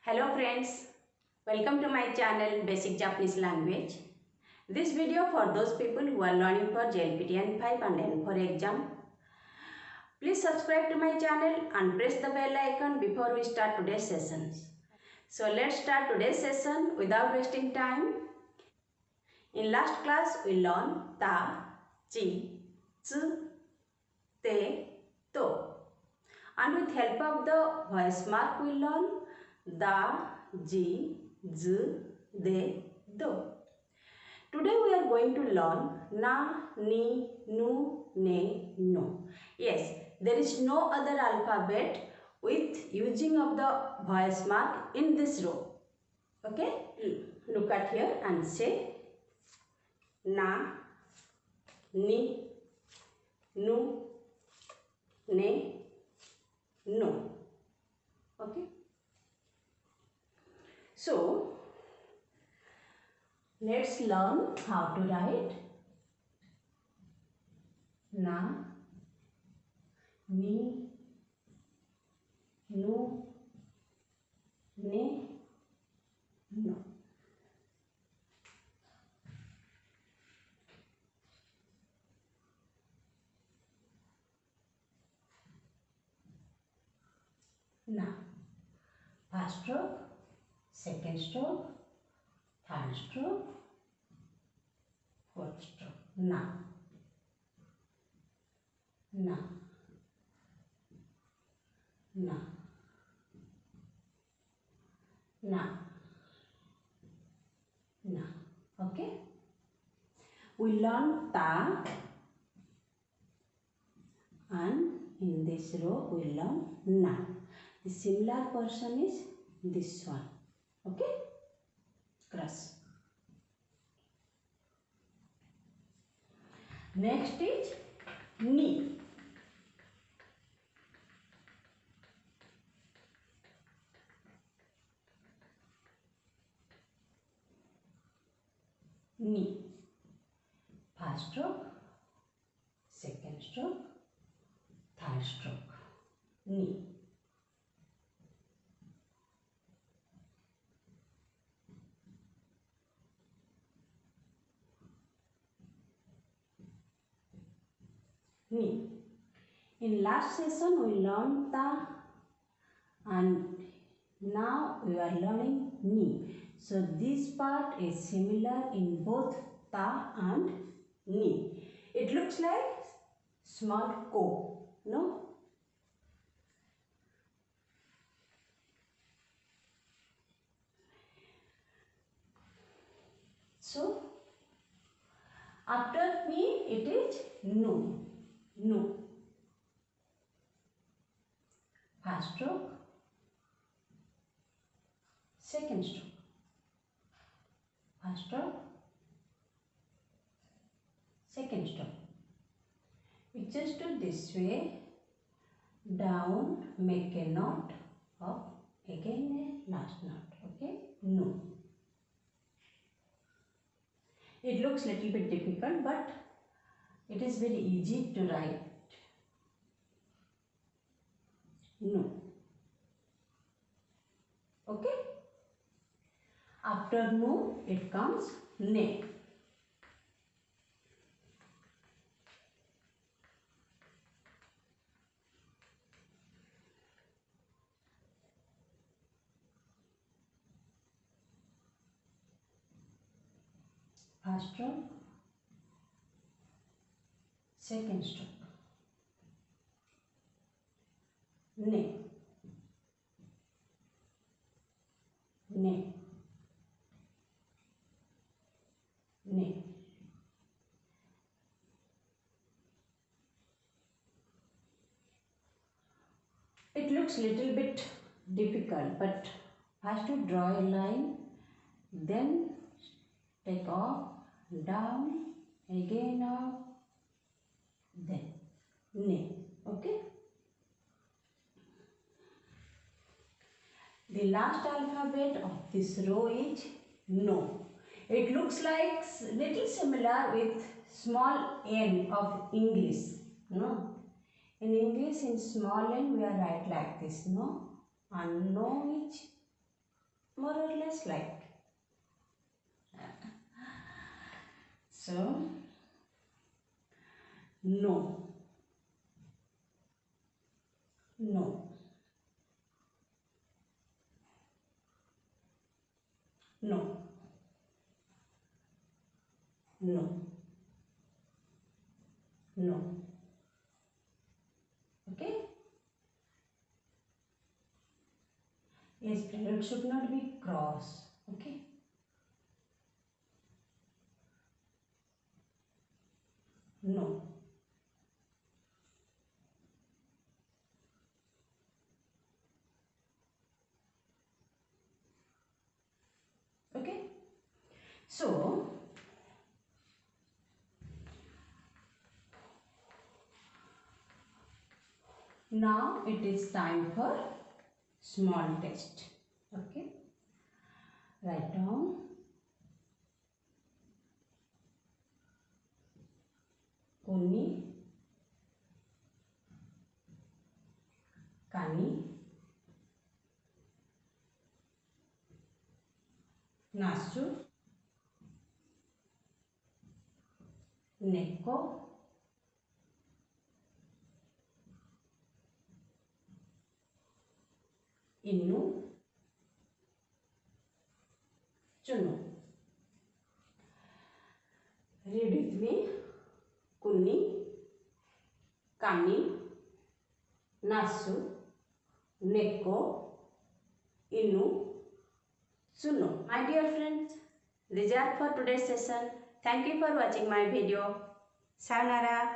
Hello friends, welcome to my channel Basic Japanese Language. This video for those people who are learning for JLPT N5 and N4 exam. Please subscribe to my channel and press the bell icon before we start today's sessions. So let's start today's session without wasting time. In last class we learned ta, chi, tsu, te, to. And with help of the voice mark we learn da, ji, z, de, do. Today we are going to learn na, ni, nu, ne, no. Yes, there is no other alphabet with using of the voice mark in this row. Okay, look at here and say na, ni, nu, ne, no. Okay. So, let's learn how to write na, ni, nu, ne, no. Now, first stroke, second stroke, third stroke, fourth stroke. Now, na, na, na, na. Okay? We learn ta, and in this row we learn na. The similar portion is this one. Okay? Cross. Next is ni. Ni. First stroke, second stroke, third stroke. Ni. Ni. In last session we learned ta, and now we are learning ni. So this part is similar in both ta and ni. It looks like small ko, no? So after ni it is nu. Nu. First stroke, second stroke. First stroke, second stroke. We just do this way, down, make a knot, up, again a last knot. Okay? Nu. It looks little bit difficult, but it is very easy to write. No. Okay? After no, it comes ne. First stroke, second stroke. Ne. Ne. Ne. It looks little bit difficult, but first to draw a line, then take off, down, again up, then ne. Okay? The last alphabet of this row is no. It looks like little similar with small n of English. No. In English, in small n we are write like this. No. And no is more or less like. So, no, no, no, no, no. Okay? Yes, it should not be cross. Okay? No. Okay? So, now it is time for small test. Okay? Write down Kuni, Kani, Nasu, Neko, Innu, Chunu. Read with me. Kuni, Kani, Nasu, Neko, Innu, Chunu. My dear friends, these are for today's session. Thank you for watching my video. Sayonara.